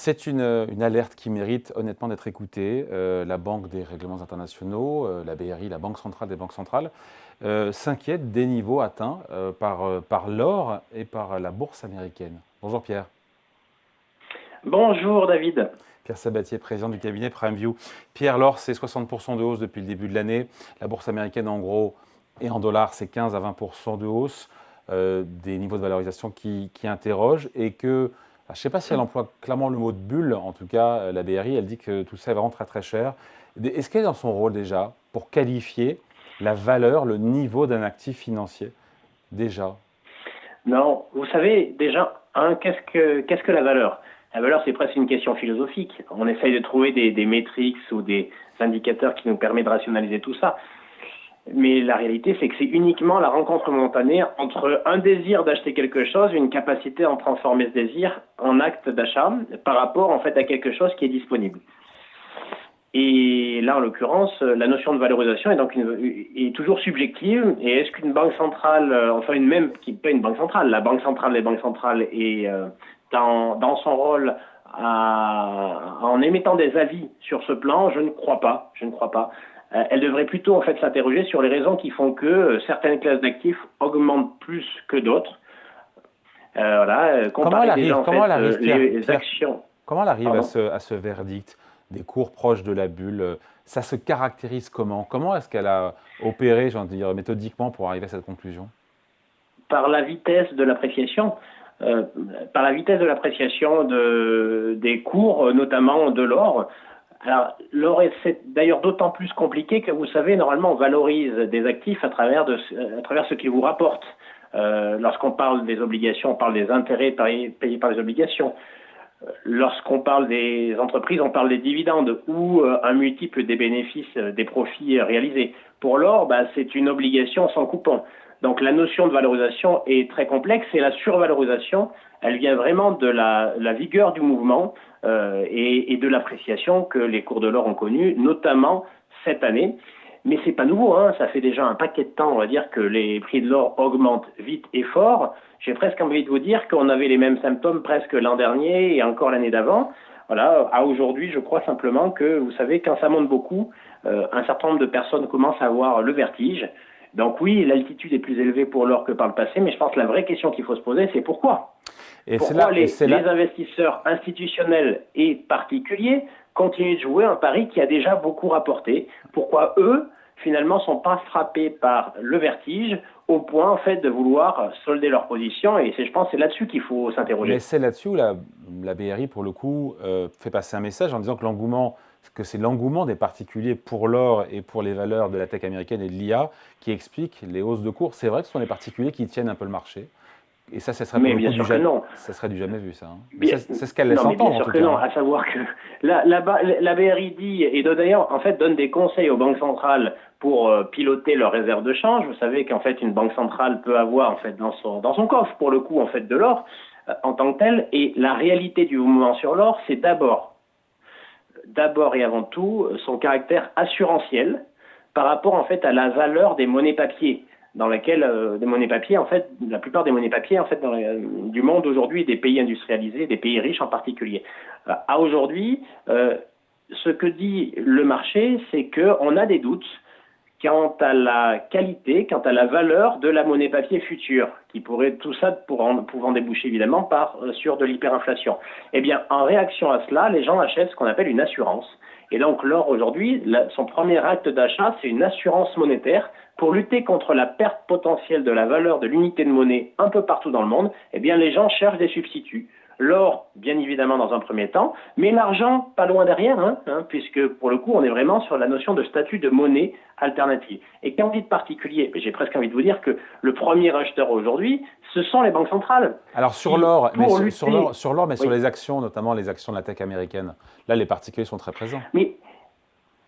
C'est une alerte qui mérite honnêtement d'être écoutée. La Banque des règlements internationaux, la BRI, la Banque centrale des banques centrales, s'inquiète des niveaux atteints par l'or et par la bourse américaine. Bonjour Pierre. Bonjour David. Pierre Sabatier, président du cabinet PrimeView. Pierre, l'or, c'est 60% de hausse depuis le début de l'année. La bourse américaine, en gros, et en dollars, c'est 15 à 20% de hausse. Des niveaux de valorisation qui interrogent et que, je ne sais pas si elle emploie clairement le mot de bulle, en tout cas, la BRI, elle dit que tout ça est vraiment très très cher. Est-ce qu'elle est dans son rôle déjà pour qualifier la valeur, le niveau d'un actif financier déjà? Non, vous savez déjà, qu'est-ce que la valeur? La valeur, c'est presque une question philosophique. On essaye de trouver des métriques ou des indicateurs qui nous permettent de rationaliser tout ça. Mais la réalité, c'est que c'est uniquement la rencontre momentanée entre un désir d'acheter quelque chose, une capacité à en transformer ce désir en acte d'achat par rapport en fait à quelque chose qui est disponible. Et là, en l'occurrence, la notion de valorisation est toujours subjective. Et est-ce qu'une banque centrale, pas une banque centrale, la banque centrale, les banques centrales est dans son rôle en émettant des avis sur ce plan? Je ne crois pas. Je ne crois pas. Elle devrait plutôt en fait s'interroger sur les raisons qui font que certaines classes d'actifs augmentent plus que d'autres. Comparer déjà en fait les actions. Comment elle arrive Pardon. à ce verdict des cours proches de la bulle? Ça se caractérise comment? Comment est-ce qu'elle a opéré, j'ai envie de dire, méthodiquement pour arriver à cette conclusion? Par la vitesse de l'appréciation. Par la vitesse de l'appréciation des cours, notamment de l'or. Alors, l'or c'est d'ailleurs d'autant plus compliqué que vous savez, normalement, on valorise des actifs à travers ce qu'ils vous rapportent. Lorsqu'on parle des obligations, on parle des intérêts payés par les obligations. Lorsqu'on parle des entreprises, on parle des dividendes ou un multiple des bénéfices, des profits réalisés. Pour l'or, c'est une obligation sans coupon. Donc la notion de valorisation est très complexe et la survalorisation, elle vient vraiment de la vigueur du mouvement et de l'appréciation que les cours de l'or ont connue, notamment cette année. Mais c'est pas nouveau, hein. Ça fait déjà un paquet de temps, on va dire, que les prix de l'or augmentent vite et fort. J'ai presque envie de vous dire qu'on avait les mêmes symptômes presque l'an dernier et encore l'année d'avant. Voilà, à aujourd'hui, je crois simplement que, vous savez, quand ça monte beaucoup, un certain nombre de personnes commencent à avoir le vertige. Donc oui, l'altitude est plus élevée pour l'or que par le passé, mais je pense que la vraie question qu'il faut se poser, c'est pourquoi? Pourquoi les investisseurs institutionnels et particuliers continuent de jouer un pari qui a déjà beaucoup rapporté? Pourquoi eux, finalement, ne sont pas frappés par le vertige au point, en fait, de vouloir solder leur position? Et je pense que c'est là-dessus qu'il faut s'interroger. Mais c'est là-dessus où la BRI, pour le coup, fait passer un message en disant que c'est l'engouement des particuliers pour l'or et pour les valeurs de la tech américaine et de l'IA qui explique les hausses de cours. C'est vrai que ce sont les particuliers qui tiennent un peu le marché. Et ça serait pour le coup ça serait du jamais vu, ça. Hein. C'est ce qu'elle laisse entendre, en tout cas. Non, à savoir que la BRI dit, et d'ailleurs, en fait, donne des conseils aux banques centrales pour piloter leurs réserves de change. Vous savez qu'en fait, une banque centrale peut avoir, en fait, dans son coffre, pour le coup, en fait, de l'or, en tant que tel. Et la réalité du mouvement sur l'or, c'est d'abord et avant tout, son caractère assurantiel par rapport, en fait, à la valeur des monnaies papier, dans laquelle des monnaies papier, en fait, la plupart des monnaies papier, en fait, du monde aujourd'hui, des pays industrialisés, des pays riches en particulier. À aujourd'hui, ce que dit le marché, c'est qu'on a des doutes quant à la qualité, quant à la valeur de la monnaie papier future, qui pourrait tout ça pouvant déboucher évidemment sur de l'hyperinflation. Eh bien, en réaction à cela, les gens achètent ce qu'on appelle une assurance. Et donc l'or aujourd'hui, son premier acte d'achat, c'est une assurance monétaire pour lutter contre la perte potentielle de la valeur de l'unité de monnaie un peu partout dans le monde. Eh bien, les gens cherchent des substituts. L'or, bien évidemment, dans un premier temps, mais l'argent, pas loin derrière, puisque pour le coup, on est vraiment sur la notion de statut de monnaie alternative. Et quand on dit de particulier, j'ai presque envie de vous dire que le premier acheteur aujourd'hui, ce sont les banques centrales. Alors sur l'or, mais oui. Sur les actions, notamment les actions de la tech américaine, là, les particuliers sont très présents. Mais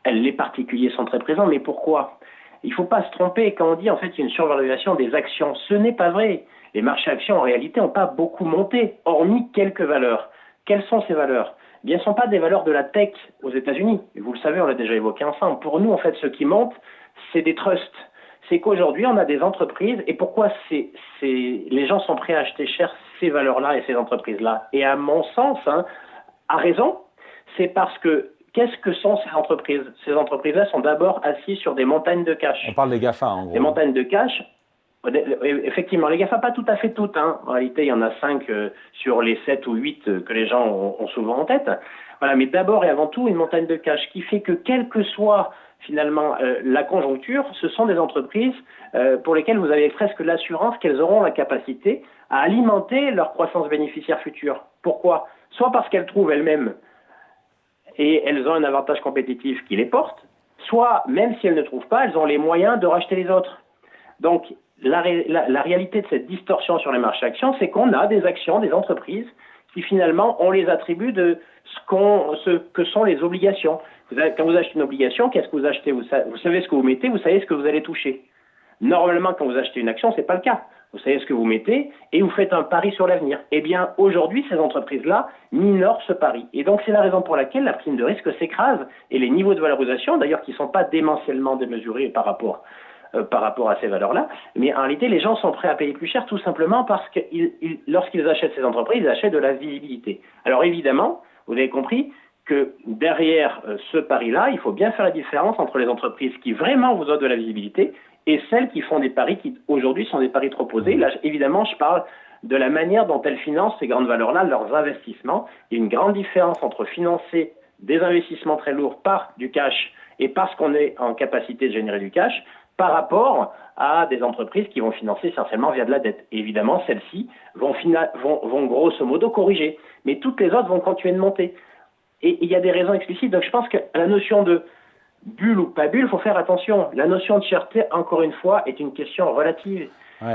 les particuliers sont très présents, mais pourquoi? Il ne faut pas se tromper quand on dit en fait qu'il y a une survalorisation des actions. Ce n'est pas vrai. Les marchés actions, en réalité, n'ont pas beaucoup monté, hormis quelques valeurs. Quelles sont ces valeurs? Eh bien, ce ne sont pas des valeurs de la tech aux États-Unis. Vous le savez, on l'a déjà évoqué ensemble. Pour nous, en fait, ce qui monte, c'est des trusts. C'est qu'aujourd'hui, on a des entreprises. Et pourquoi les gens sont prêts à acheter cher ces valeurs-là et ces entreprises-là? Et à mon sens, a raison, c'est parce que qu'est-ce que sont ces entreprises? Ces entreprises-là sont d'abord assises sur des montagnes de cash. On parle des GAFA, en gros. Des montagnes de cash. Effectivement, les GAFA, pas tout à fait toutes. Hein. En réalité, il y en a 5 sur les 7 ou 8 que les gens ont souvent en tête. Voilà, mais d'abord et avant tout, une montagne de cash qui fait que, quelle que soit finalement la conjoncture, ce sont des entreprises pour lesquelles vous avez presque l'assurance qu'elles auront la capacité à alimenter leur croissance bénéficiaire future. Pourquoi? Soit parce qu'elles trouvent elles-mêmes et elles ont un avantage compétitif qui les porte, soit, même si elles ne trouvent pas, elles ont les moyens de racheter les autres. Donc, la réalité de cette distorsion sur les marchés actions, c'est qu'on a des actions, des entreprises, qui finalement, on les attribue de ce que sont les obligations. Quand vous achetez une obligation, qu'est-ce que vous achetez? Vous savez ce que vous mettez, vous savez ce que vous allez toucher. Normalement, quand vous achetez une action, ce n'est pas le cas. Vous savez ce que vous mettez et vous faites un pari sur l'avenir. Eh bien, aujourd'hui, ces entreprises-là minorent ce pari. Et donc, c'est la raison pour laquelle la prime de risque s'écrase et les niveaux de valorisation, d'ailleurs, qui ne sont pas démentiellement démesurés par rapport à ces valeurs-là. Mais en réalité, les gens sont prêts à payer plus cher tout simplement parce que lorsqu'ils achètent ces entreprises, ils achètent de la visibilité. Alors évidemment, vous avez compris que derrière ce pari-là, il faut bien faire la différence entre les entreprises qui vraiment vous offrent de la visibilité et celles qui font des paris qui aujourd'hui sont des paris trop posés. Là, évidemment, je parle de la manière dont elles financent ces grandes valeurs-là, leurs investissements. Il y a une grande différence entre financer des investissements très lourds par du cash et parce qu'on est en capacité de générer du cash, par rapport à des entreprises qui vont financer essentiellement via de la dette. Et évidemment, celles-ci vont grosso modo corriger. Mais toutes les autres vont continuer de monter. Et il y a des raisons explicites. Donc je pense que la notion de bulle ou pas bulle, il faut faire attention. La notion de cherté, encore une fois, est une question relative. Ouais,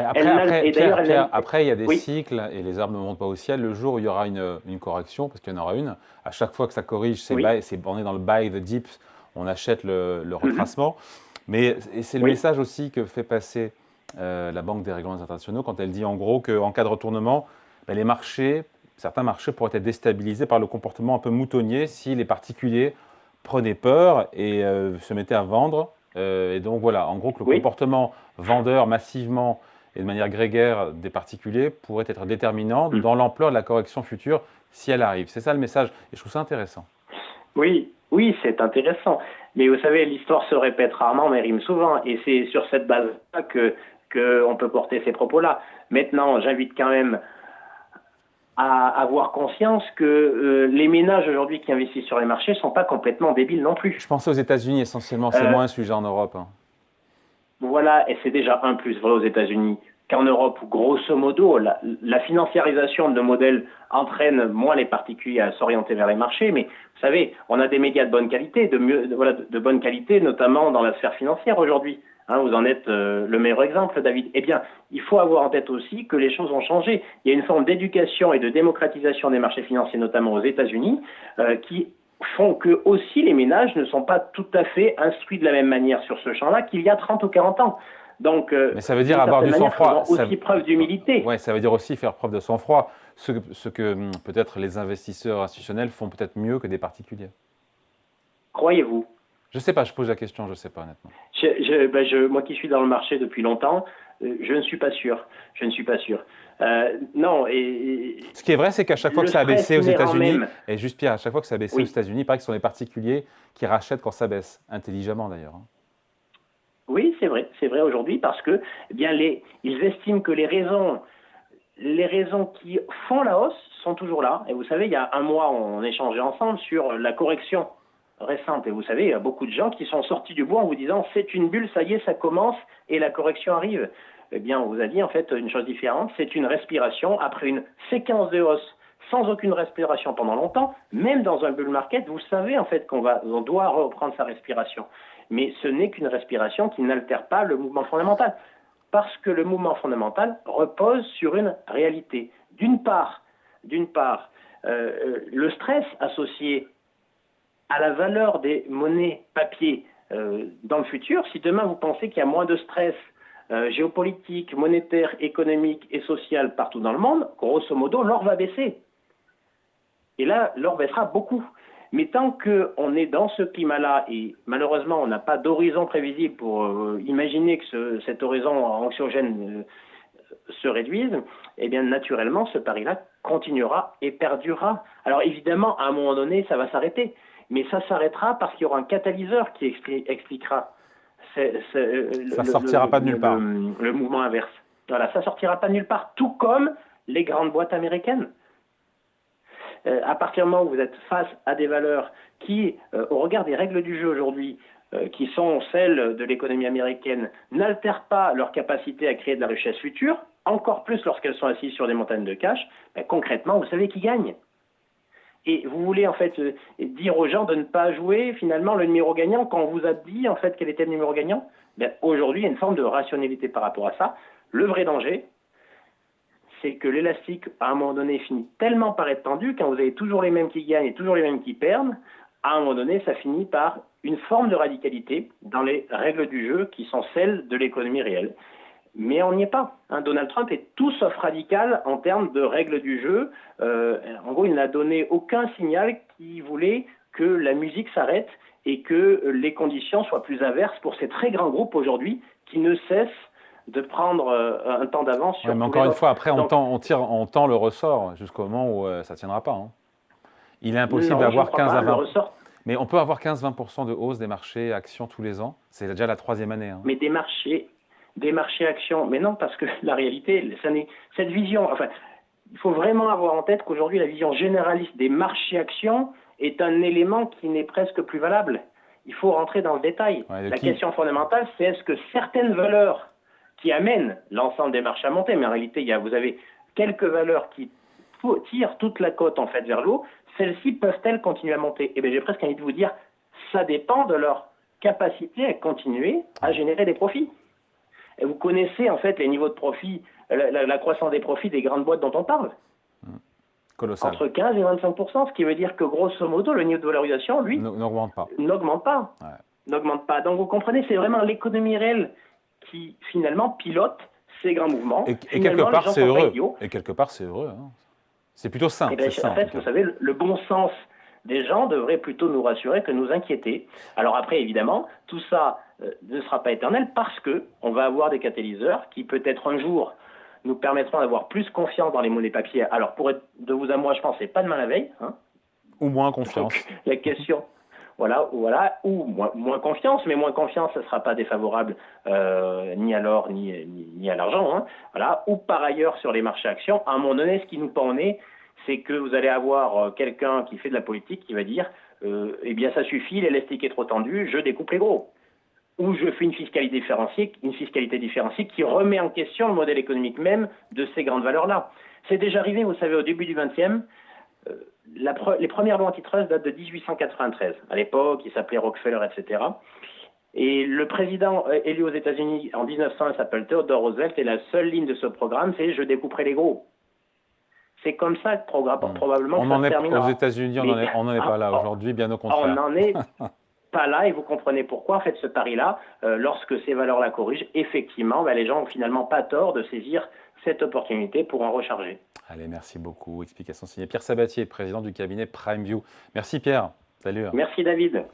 après, il y a des cycles et les arbres ne montent pas au ciel. Le jour où il y aura une correction, parce qu'il y en aura une, à chaque fois que ça corrige, on est dans le buy the dips, on achète le retracement. Mais c'est le message aussi que fait passer la Banque des règlements internationaux quand elle dit en gros qu'en cas de retournement, les marchés, certains marchés pourraient être déstabilisés par le comportement un peu moutonnier si les particuliers prenaient peur et se mettaient à vendre. Et donc voilà, en gros que le comportement vendeur massivement et de manière grégaire des particuliers pourrait être déterminant dans l'ampleur de la correction future si elle arrive. C'est ça le message et je trouve ça intéressant. Oui, c'est intéressant. Mais vous savez, l'histoire se répète rarement, mais rime souvent. Et c'est sur cette base-là qu'on peut porter ces propos-là. Maintenant, j'invite quand même à avoir conscience que les ménages aujourd'hui qui investissent sur les marchés ne sont pas complètement débiles non plus. Je pensais aux États-Unis essentiellement, c'est moins un sujet en Europe. Voilà, et c'est déjà un plus vrai aux États-Unis qu'en Europe, où grosso modo, la financiarisation de nos modèles entraîne moins les particuliers à s'orienter vers les marchés. Mais vous savez, on a des médias de bonne qualité, de bonne qualité, notamment dans la sphère financière aujourd'hui. Vous en êtes le meilleur exemple, David. Eh bien, il faut avoir en tête aussi que les choses ont changé. Il y a une forme d'éducation et de démocratisation des marchés financiers, notamment aux États-Unis, qui font que aussi les ménages ne sont pas tout à fait instruits de la même manière sur ce champ-là qu'il y a 30 ou 40 ans. Donc, mais ça veut dire avoir du sang-froid. Aussi preuve d'humilité. Oui, ça veut dire aussi faire preuve de sang-froid, ce que peut-être les investisseurs institutionnels font peut-être mieux que des particuliers. Croyez-vous? Je ne sais pas, je pose la question, je ne sais pas honnêtement. Moi qui suis dans le marché depuis longtemps, je ne suis pas sûr. Je ne suis pas sûr. Non. Ce qui est vrai, c'est qu'à chaque fois que ça a baissé aux États-Unis, et juste Pierre, à chaque fois que ça a baissé aux États-Unis, il paraît que ce sont les particuliers qui rachètent quand ça baisse, intelligemment d'ailleurs. Oui, c'est vrai aujourd'hui parce que ils estiment que les raisons qui font la hausse sont toujours là. Et vous savez, il y a un mois, on échangeait ensemble sur la correction récente. Et vous savez, il y a beaucoup de gens qui sont sortis du bois en vous disant c'est une bulle, ça y est, ça commence et la correction arrive. Eh bien, on vous a dit en fait une chose différente, c'est une respiration après une séquence de hausse sans aucune respiration pendant longtemps. Même dans un bull market, vous savez en fait on doit reprendre sa respiration. Mais ce n'est qu'une respiration qui n'altère pas le mouvement fondamental. Parce que le mouvement fondamental repose sur une réalité. D'une part, le stress associé à la valeur des monnaies papier dans le futur, si demain vous pensez qu'il y a moins de stress géopolitique, monétaire, économique et social partout dans le monde, grosso modo, l'or va baisser. Et là, l'or baissera beaucoup. Mais tant qu'on est dans ce climat-là, et malheureusement on n'a pas d'horizon prévisible pour imaginer que cet horizon anxiogène se réduise, eh bien naturellement ce pari-là continuera et perdurera. Alors évidemment, à un moment donné, ça va s'arrêter. Mais ça s'arrêtera parce qu'il y aura un catalyseur qui expliquera Ça ne sortira pas de nulle part. Le mouvement inverse. Voilà, ça ne sortira pas de nulle part, tout comme les grandes boîtes américaines. À partir du moment où vous êtes face à des valeurs qui, au regard des règles du jeu aujourd'hui, qui sont celles de l'économie américaine, n'altèrent pas leur capacité à créer de la richesse future, encore plus lorsqu'elles sont assises sur des montagnes de cash, ben, concrètement, vous savez qui gagne. Et vous voulez en fait dire aux gens de ne pas jouer finalement le numéro gagnant quand on vous a dit en fait quel était le numéro gagnant. Ben, aujourd'hui, il y a une forme de rationalité par rapport à ça. Le vrai danger, c'est que l'élastique, à un moment donné, finit tellement par être tendu, quand vous avez toujours les mêmes qui gagnent et toujours les mêmes qui perdent, à un moment donné, ça finit par une forme de radicalité dans les règles du jeu qui sont celles de l'économie réelle. Mais on n'y est pas. Hein. Donald Trump est tout sauf radical en termes de règles du jeu. En gros, il n'a donné aucun signal qui voulait que la musique s'arrête et que les conditions soient plus adverses pour ces très grands groupes aujourd'hui qui ne cessent de prendre un temps d'avance sur mais encore une fois, après, on tend le ressort jusqu'au moment où ça ne tiendra pas. Hein. Il est impossible d'avoir 15 à 20%. Mais on peut avoir 15-20% de hausse des marchés actions tous les ans. C'est déjà la 3e année. Hein. Mais des marchés actions, mais non, parce que la réalité, cette vision, enfin, il faut vraiment avoir en tête qu'aujourd'hui, la vision généraliste des marchés actions est un élément qui n'est presque plus valable. Il faut rentrer dans le détail. La question fondamentale, c'est est-ce que certaines valeurs qui amènent l'ensemble des marchés à monter, mais en réalité, vous avez quelques valeurs qui tirent toute la cote en fait vers le haut, celles-ci peuvent-elles continuer à monter? Eh bien, j'ai presque envie de vous dire, ça dépend de leur capacité à continuer à générer des profits. Et vous connaissez en fait les niveaux de profit, la croissance des profits des grandes boîtes dont on parle. Colossal. Entre 15 et 25%, ce qui veut dire que grosso modo, le niveau de valorisation, lui, n'augmente pas. Ouais. N'augmente pas. Donc vous comprenez, c'est vraiment l'économie réelle qui finalement pilote ces grands mouvements. Et quelque part, c'est heureux. Et quelque part, c'est heureux. Hein. C'est plutôt sain. En fait, vous savez, le bon sens des gens devrait plutôt nous rassurer que nous inquiéter. Alors après, évidemment, tout ça ne sera pas éternel parce qu'on va avoir des catalyseurs qui peut-être un jour nous permettront d'avoir plus confiance dans les monnaies papier. Alors pour être de vous à moi, je pense c'est pas demain la veille. Hein. Ou moins confiance. Donc, la question, ou moins confiance, mais moins confiance, ça ne sera pas défavorable ni à l'or ni à l'argent. Hein. Voilà. Ou par ailleurs sur les marchés actions, à un moment donné, ce qui nous pend au nez, c'est que vous allez avoir quelqu'un qui fait de la politique qui va dire eh bien ça suffit, l'élastique est trop tendu, je découpe les gros. Ou je fais une fiscalité différenciée qui remet en question le modèle économique même de ces grandes valeurs-là. C'est déjà arrivé, vous savez, au début du XXe, les premières lois antitrust datent de 1893. À l'époque, il s'appelait Rockefeller, etc. Et le président élu aux États-Unis en 1900 s'appelle Theodore Roosevelt et la seule ligne de ce programme, c'est « je découperai les gros ». C'est comme ça que probablement que ça se terminera. Aux États-Unis, on n'en est pas là aujourd'hui, bien au contraire. On n'en est pas là et vous comprenez pourquoi, en fait, ce pari-là, lorsque ces valeurs-là corrigent, effectivement, les gens n'ont finalement pas tort de saisir cette opportunité pour en recharger. Allez, merci beaucoup. Explication signée Pierre Sabatier, président du cabinet PrimeView. Merci Pierre. Salut. Merci David.